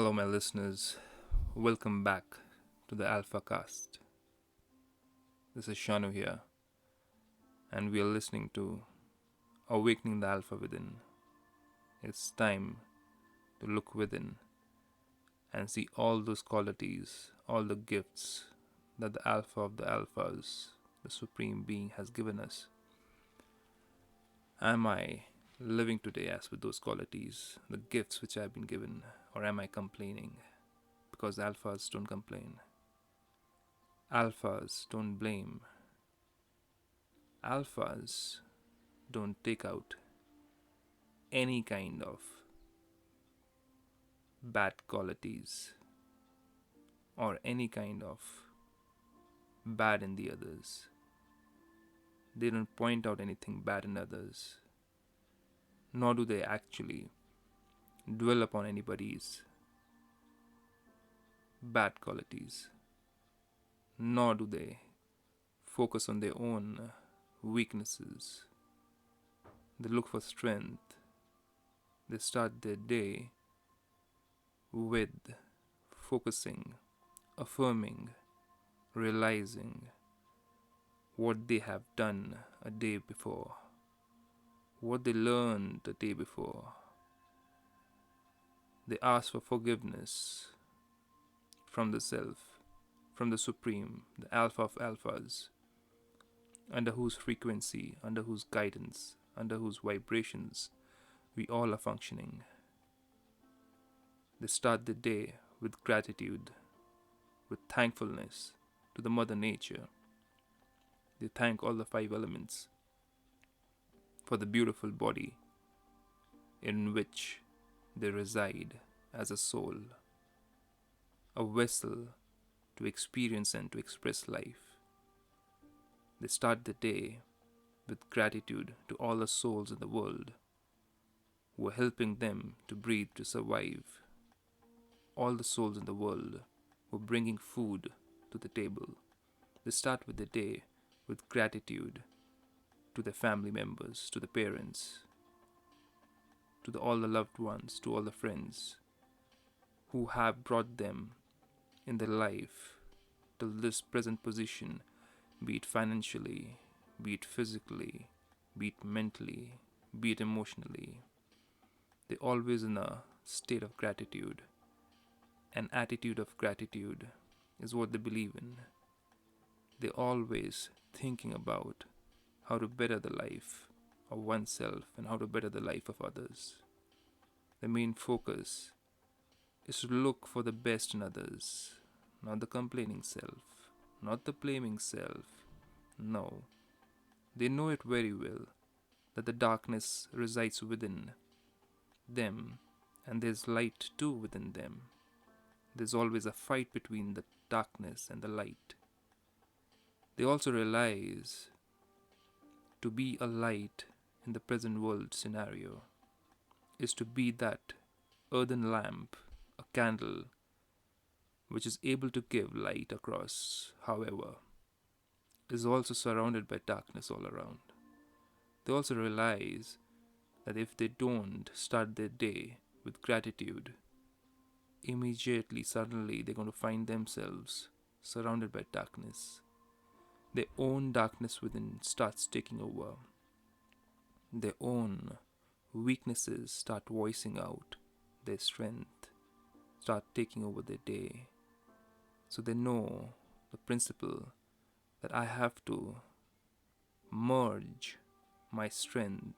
Hello, my listeners. Welcome back to the Alpha Cast. This is Shanu here, and we are listening to Awakening the Alpha Within. It's time to look within and see all those qualities, all the gifts that the Alpha of the Alphas, the Supreme Being, has given us. Am I living today as with those qualities, the gifts which I have been given, or am I complaining? Because alphas don't complain. Alphas don't blame. Alphas don't take out any kind of bad qualities or any kind of bad in the others. They don't point out anything bad in others, nor do they actually dwell upon anybody's bad qualities, nor do they focus on their own weaknesses. They look for strength. They start their day with focusing, affirming, realizing what they have done a day before, what they learned the day before. They ask for forgiveness from the Self, from the Supreme, the Alpha of Alphas, under whose frequency, under whose guidance, under whose vibrations we all are functioning. They start the day with gratitude, with thankfulness to the Mother Nature. They thank all the five elements for the beautiful body in which they reside as a soul, a vessel to experience and to express life. They start the day with gratitude to all the souls in the world who are helping them to breathe, to survive. All the souls in the world who are bringing food to the table. They start with the day with gratitude to their family members, to the parents, to all the loved ones, to all the friends who have brought them in their life till this present position, be it financially, be it physically, be it mentally, be it emotionally. They're always in a state of gratitude. An attitude of gratitude is what they believe in. They're always thinking about how to better the life of oneself and how to better the life of others. The main focus is to look for the best in others, not the complaining self, not the blaming self. No, they know it very well that the darkness resides within them and there's light too within them. There's always a fight between the darkness and the light. They also realize to be a light in the present world scenario is to be that earthen lamp, a candle, which is able to give light across, however, is also surrounded by darkness all around. They also realize that if they don't start their day with gratitude, immediately, suddenly, they're going to find themselves surrounded by darkness. Their own darkness within starts taking over. Their own weaknesses start voicing out their strength, start taking over their day. So they know the principle that I have to merge my strength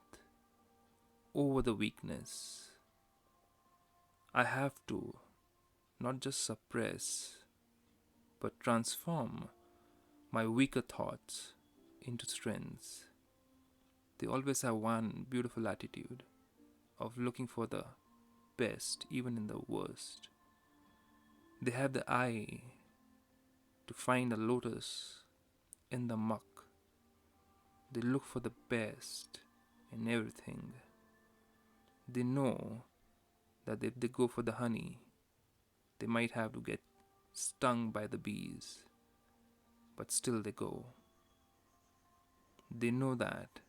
over the weakness. I have to not just suppress, but transform my weaker thoughts into strengths. They always have one beautiful attitude of looking for the best even in the worst. They have the eye to find a lotus in the muck. They look for the best in everything. They know that if they go for the honey, they might have to get stung by the bees, but still they go. They know that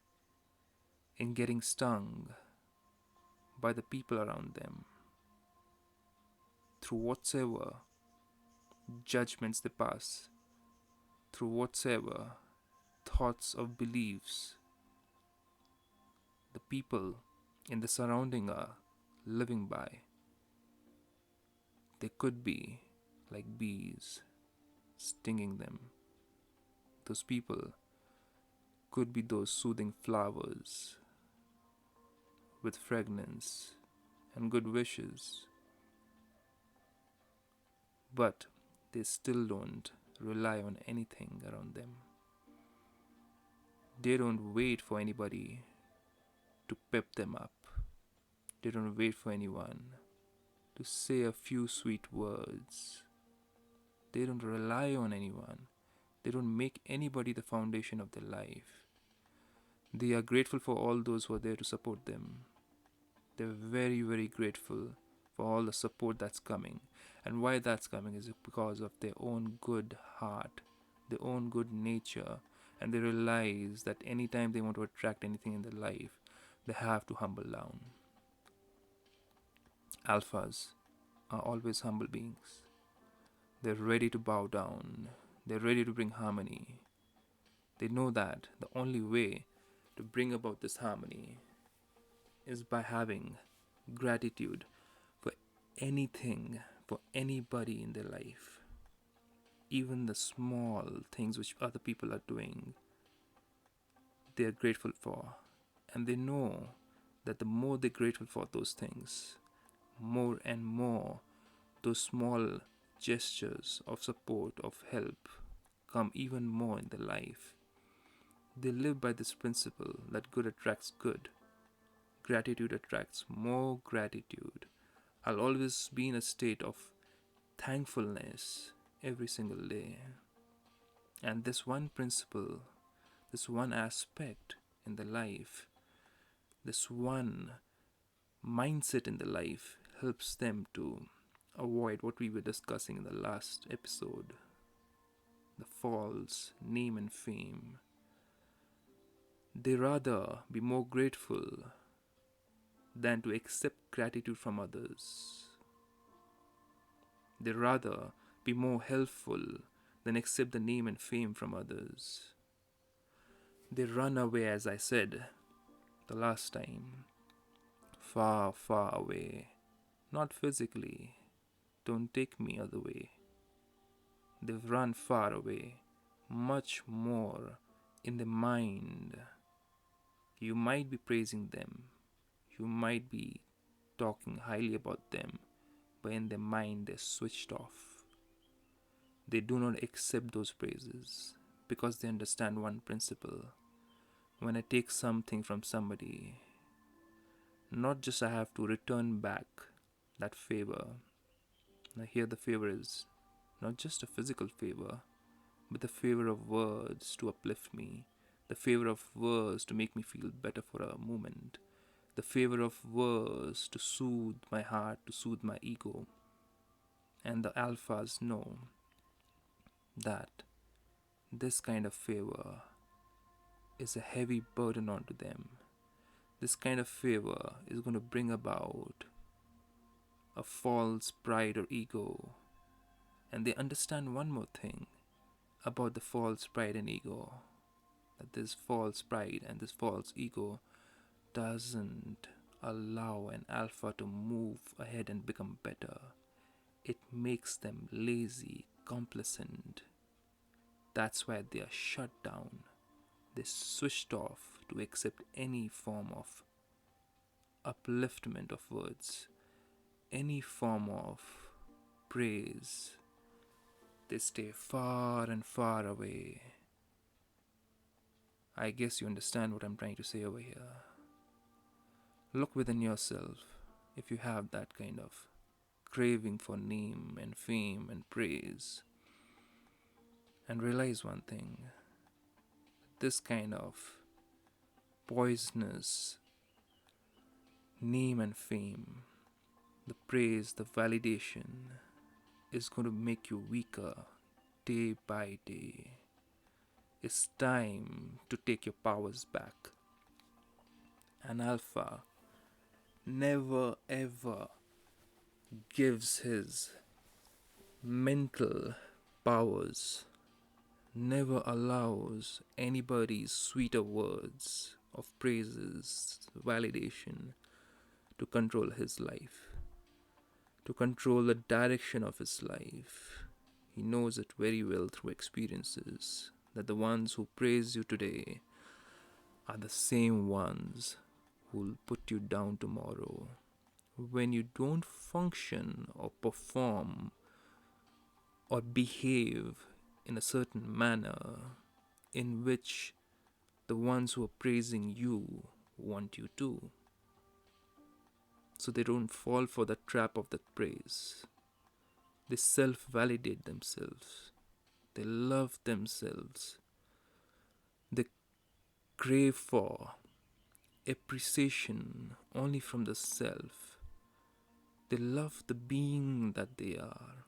in getting stung by the people around them, through whatsoever judgments they pass, through whatsoever thoughts of beliefs the people in the surrounding are living by. They could be like bees stinging them. Those people could be those soothing flowers with fragrance and good wishes, but they still don't rely on anything around them. They don't wait for anybody to pep them up. They don't wait for anyone to say a few sweet words. They don't rely on anyone. They don't make anybody the foundation of their life. They are grateful for all those who are there to support them. They're very, very grateful for all the support that's coming. And why that's coming is because of their own good heart, their own good nature. And they realize that anytime they want to attract anything in their life, they have to humble down. Alphas are always humble beings. They're ready to bow down. They're ready to bring harmony. They know that the only way to bring about this harmony is by having gratitude for anything, for anybody in their life. Even the small things which other people are doing, they are grateful for. And they know that the more they're grateful for those things, more and more those small gestures of support, of help, come even more in their life. They live by this principle that good attracts good. Gratitude attracts more gratitude. I'll always be in a state of thankfulness every single day. And this one principle, this one aspect in the life, this one mindset in the life helps them to avoid what we were discussing in the last episode, the false name and fame. They rather be more grateful than to accept gratitude from others. They rather be more helpful than accept the name and fame from others. They run away, as I said the last time, far, far away. Not physically. Don't take me other way. They've run far away, much more in the mind. You might be praising them, you might be talking highly about them, but in their mind they're switched off. They do not accept those praises because they understand one principle. When I take something from somebody, not just I have to return back that favor. Now here the favor is not just a physical favor, but the favor of words to uplift me, the favor of words to make me feel better for a moment, the favor of words to soothe my heart, to soothe my ego. And the alphas know that this kind of favor is a heavy burden onto them. This kind of favor is going to bring about a false pride or ego. And they understand one more thing about the false pride and ego, that this false pride and this false ego doesn't allow an alpha to move ahead and become better. It makes them lazy, complacent. That's why they are shut down. They switched off to accept any form of upliftment of words, any form of praise. They stay far and far away. I guess you understand what I'm trying to say over here. Look within yourself if you have that kind of craving for name and fame and praise. And realize one thing, this kind of poisonous name and fame, the praise, the validation, is going to make you weaker day by day. It's time to take your powers back. An alpha never ever gives his mental powers, never allows anybody's sweeter words of praises, validation to control his life, to control the direction of his life. He knows it very well through experiences that the ones who praise you today are the same ones who will put you down tomorrow. When you don't function or perform or behave in a certain manner in which the ones who are praising you want you to. So they don't fall for the trap of that praise. They self validate themselves. They love themselves. They crave for appreciation only from the self. They love the being that they are.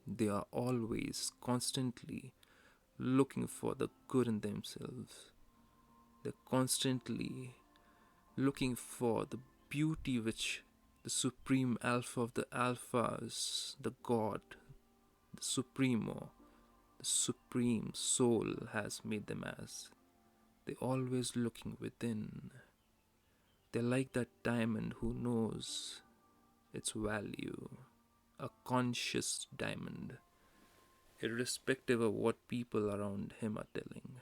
They are always, constantly looking for the good in themselves. They're constantly looking for the beauty which the supreme alpha of the alphas, the God, the supremo, the supreme soul has made them as. They're always looking within. They're like that diamond who knows its value, a conscious diamond, irrespective of what people around him are telling.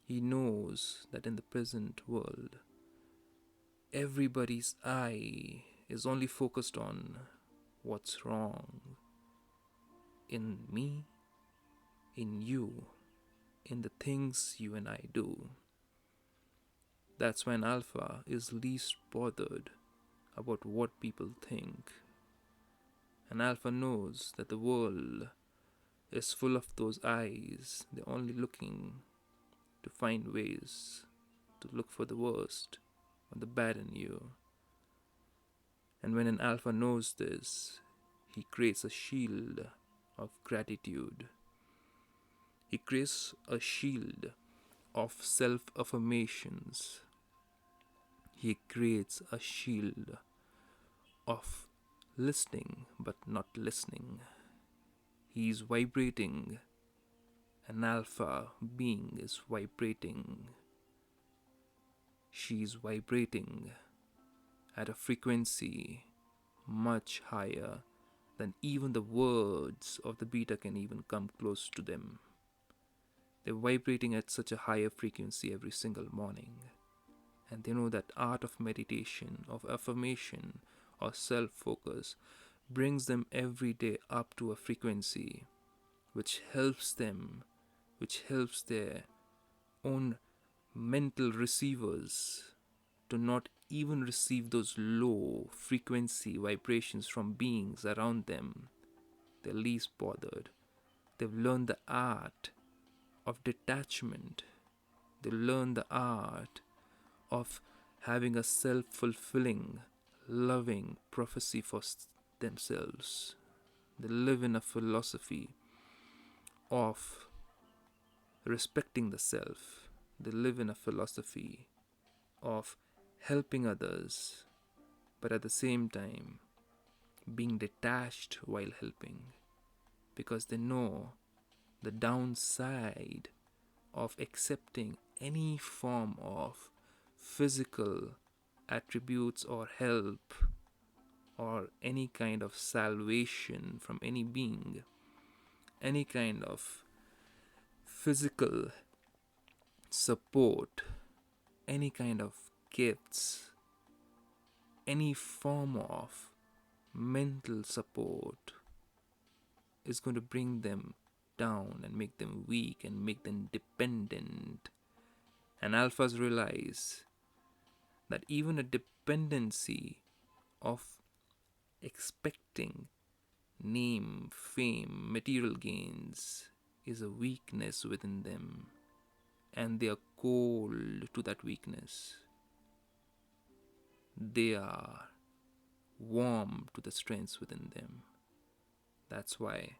He knows that in the present world, everybody's eye is only focused on what's wrong in me, in you, in the things you and I do. That's when Alpha is least bothered about what people think. And Alpha knows that the world is full of those eyes. They're only looking to find ways to look for the worst or the bad in you. And when an Alpha knows this, he creates a shield of gratitude. He creates a shield of self affirmations. He creates a shield of listening but not listening. He is vibrating. An alpha being is vibrating. She is vibrating at a frequency much higher than even the words of the beta can even come close to them. They're vibrating at such a higher frequency every single morning. And they know that art of meditation, of affirmation, or self-focus brings them every day up to a frequency which helps them, which helps their own mental receivers to not even receive those low frequency vibrations from beings around them. They're least bothered. They've learned the art of detachment. They learn the art of having a self-fulfilling, loving prophecy for themselves. They live in a philosophy of respecting the self. They live in a philosophy of helping others, but at the same time being detached while helping, because they know the downside of accepting any form of physical attributes or help or any kind of salvation from any being, any kind of physical support, any kind of gifts, any form of mental support is going to bring them down and make them weak and make them dependent. And alphas realize that even a dependency of expecting name, fame, material gains is a weakness within them, and they are cold to that weakness. They are warm to the strengths within them. That's why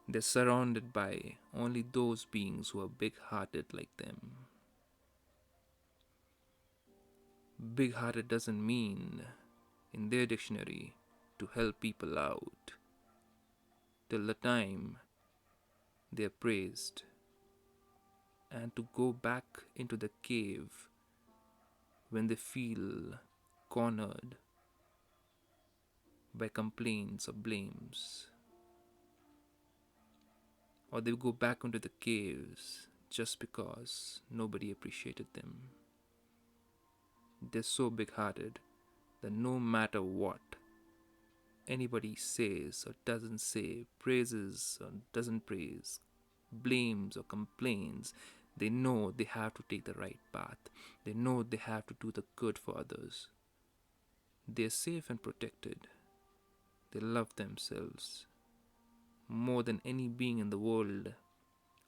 they're surrounded by only those beings who are big-hearted like them. Big-hearted doesn't mean in their dictionary to help people out till the time they are praised, and to go back into the cave when they feel cornered by complaints or blames, or they go back into the caves just because nobody appreciated them. They're so big hearted that no matter what anybody says or doesn't say, praises or doesn't praise, blames or complains, they know they have to take the right path. They know they have to do the good for others. They're safe and protected. They love themselves more than any being in the world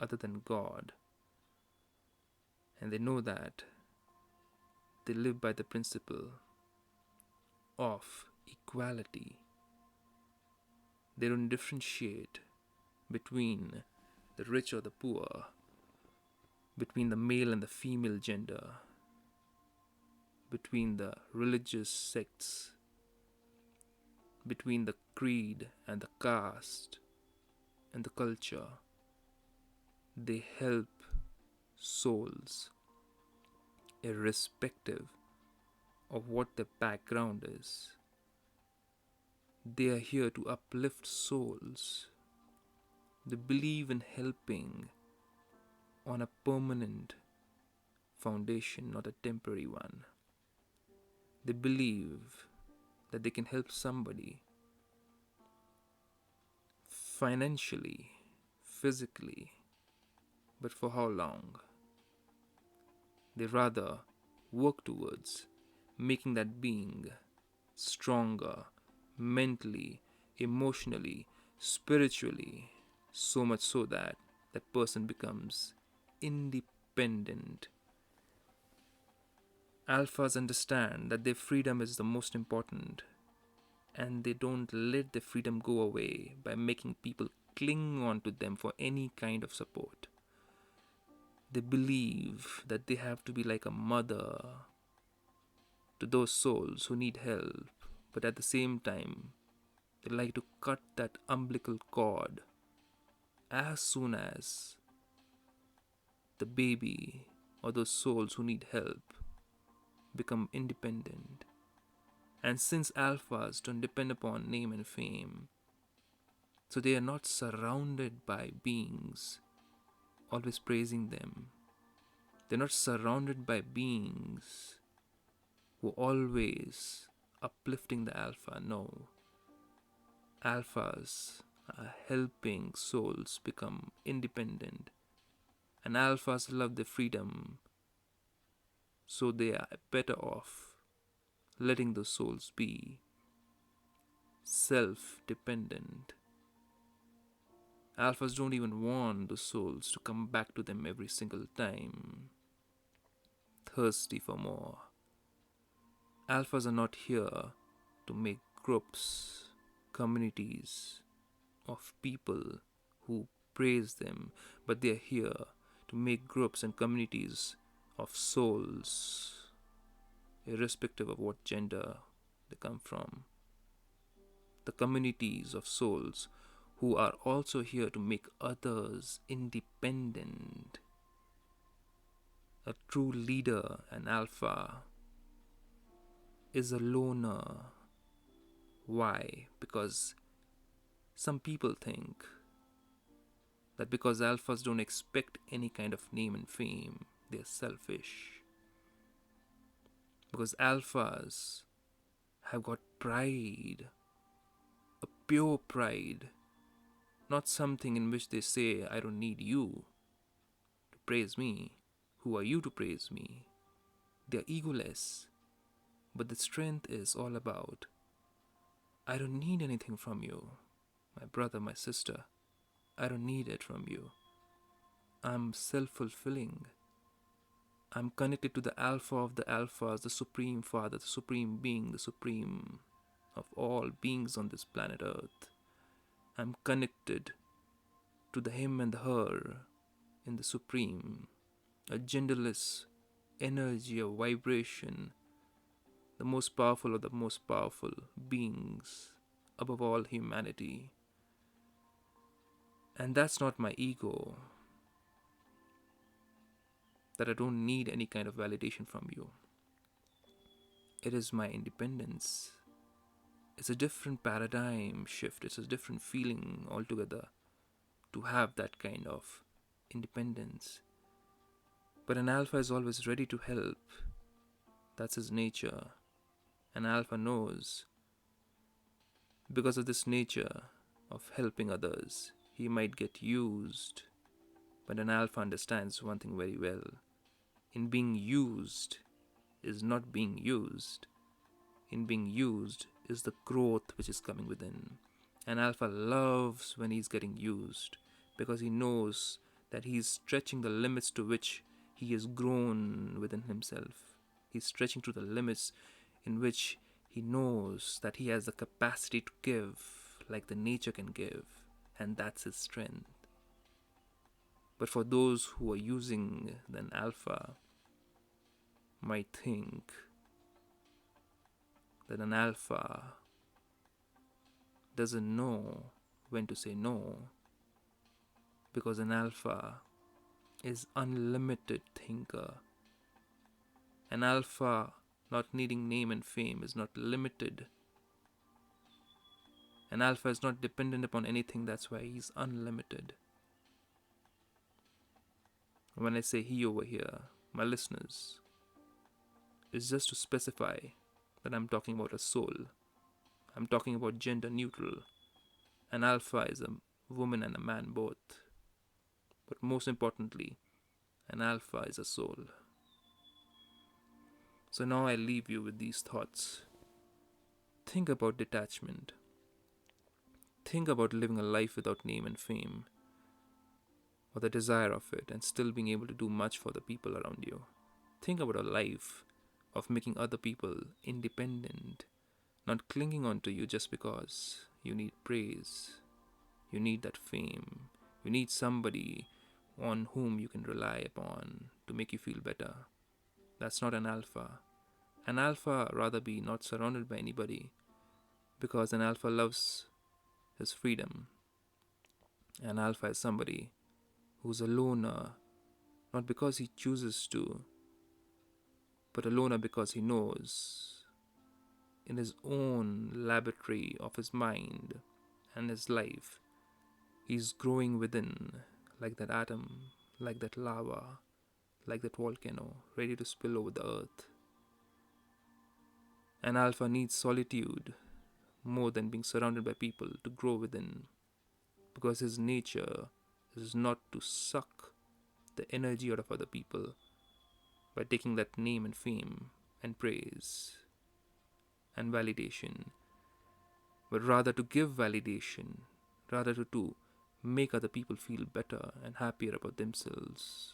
other than God. And they know that they live by the principle of equality. They don't differentiate between the rich or the poor, between the male and the female gender, between the religious sects, between the creed and the caste and the culture. They help souls irrespective of what their background is. They are here to uplift souls. They believe in helping on a permanent foundation, not a temporary one. They believe that they can help somebody financially, physically, but for how long? They rather work towards making that being stronger mentally, emotionally, spiritually, so much so that that person becomes independent. Alphas understand that their freedom is the most important, and they don't let their freedom go away by making people cling on to them for any kind of support. They believe that they have to be like a mother to those souls who need help, but at the same time, they like to cut that umbilical cord as soon as the baby or those souls who need help become independent. And since alphas don't depend upon name and fame, so they are not surrounded by beings always praising them. They're not surrounded by beings who are always uplifting the alpha. No. Alphas are helping souls become independent. And alphas love their freedom, so they are better off letting the souls be self-dependent. Alphas don't even want the souls to come back to them every single time, thirsty for more. Alphas are not here to make groups, communities of people who praise them, but they are here to make groups and communities of souls, irrespective of what gender they come from. The communities of souls who are also here to make others independent. A true leader, an alpha, is a loner. Why? Because some people think that because alphas don't expect any kind of name and fame, they're selfish. Because alphas have got pride, a pure pride, not something in which they say, I don't need you to praise me. Who are you to praise me? They're egoless. But the strength is all about, I don't need anything from you, my brother, my sister. I don't need it from you. I'm self-fulfilling. I'm connected to the Alpha of the Alphas, the Supreme Father, the Supreme Being, the Supreme of all beings on this planet Earth. I'm connected to the Him and the Her in the Supreme, a genderless energy of vibration, the the most powerful of the most powerful beings above all humanity. And that's not my ego, that I don't need any kind of validation from you. It is my independence. It's a different paradigm shift, it's a different feeling altogether to have that kind of independence. But an alpha is always ready to help. That's his nature. An alpha knows, because of this nature of helping others, he might get used. But an alpha understands one thing very well. In being used is not being used. In being used is the growth which is coming within. An alpha loves when he's getting used because he knows that he's stretching the limits to which he has grown within himself. He's stretching to the limits in which he knows that he has the capacity to give like the nature can give, and that's his strength. But for those who are using an alpha, might think that an alpha doesn't know when to say no, because an alpha is unlimited thinker. An alpha not needing name and fame is not limited. An alpha is not dependent upon anything, that's why he's unlimited. When I say he over here, my listeners, is just to specify that I'm talking about a soul. I'm talking about gender neutral. An alpha is a woman and a man both. But most importantly, an alpha is a soul. So now I leave you with these thoughts. Think about detachment. Think about living a life without name and fame, or the desire of it, and still being able to do much for the people around you. Think about a life of making other people independent, not clinging on to you just because you need praise, you need that fame, you need somebody on whom you can rely upon to make you feel better. That's not an alpha. An alpha rather be not surrounded by anybody, because an alpha loves his freedom. An alpha is somebody who's a loner, not because he chooses to, but a loner because he knows in his own laboratory of his mind and his life, he's growing within, like that atom, like that lava, like that volcano, ready to spill over the earth. An alpha needs solitude more than being surrounded by people to grow within, because his nature is not to suck the energy out of other people by taking that name and fame and praise and validation, but rather to give validation, rather to make other people feel better and happier about themselves.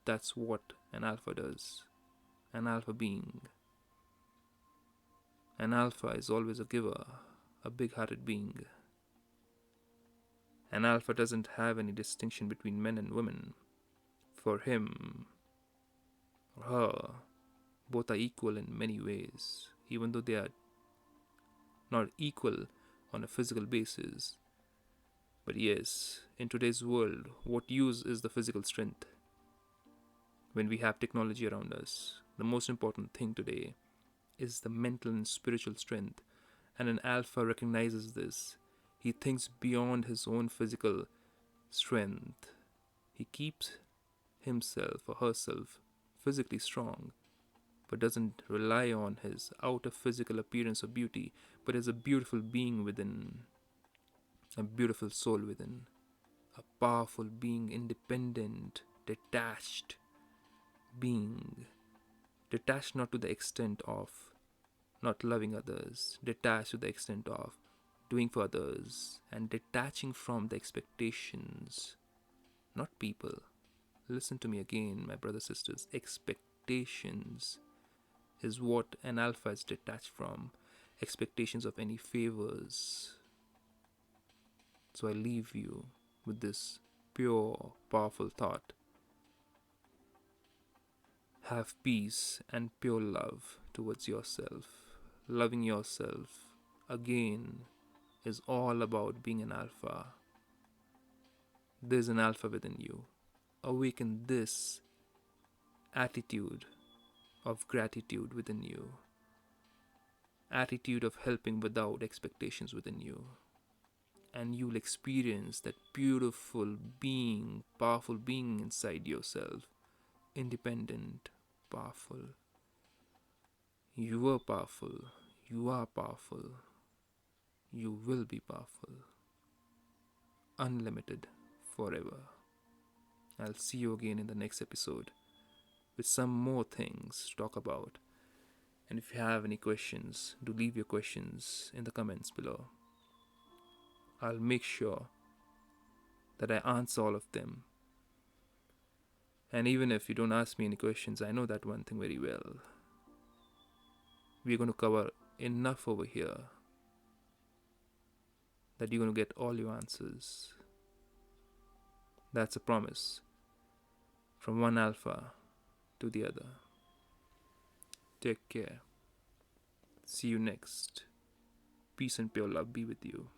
That's what an alpha does. An alpha being. An alpha is always a giver, a big-hearted being. An alpha doesn't have any distinction between men and women. For him or her, both are equal in many ways, even though they are not equal on a physical basis. But yes, in today's world, what use is the physical strength when we have technology around us? The most important thing today is the mental and spiritual strength, and an alpha recognizes this. He thinks beyond his own physical strength. He keeps himself or herself physically strong, but doesn't rely on his outer physical appearance or beauty, but is a beautiful being within, a beautiful soul within, a powerful being, independent, detached being. Detached not to the extent of not loving others, detached to the extent of doing for others, and detaching from the expectations, not people. Listen to me again, my brothers and sisters. Expectations is what an alpha is detached from. Expectations of any favors. So I leave you with this pure, powerful thought. have peace and pure love towards yourself. Loving yourself, again, is all about being an alpha. There's an alpha within you. Awaken this attitude of gratitude within you, attitude of helping without expectations within you, and you'll experience that beautiful being, powerful being inside yourself, independent, powerful. You were powerful, you are powerful, you will be powerful, unlimited, forever. I'll see you again in the next episode with some more things to talk about. And if you have any questions, do leave your questions in the comments below. I'll make sure that I answer all of them. And even if you don't ask me any questions, I know that one thing very well. We're going to cover enough over here that you're going to get all your answers. That's a promise from one alpha to the other. Take care. See you next. Peace and pure love be with you.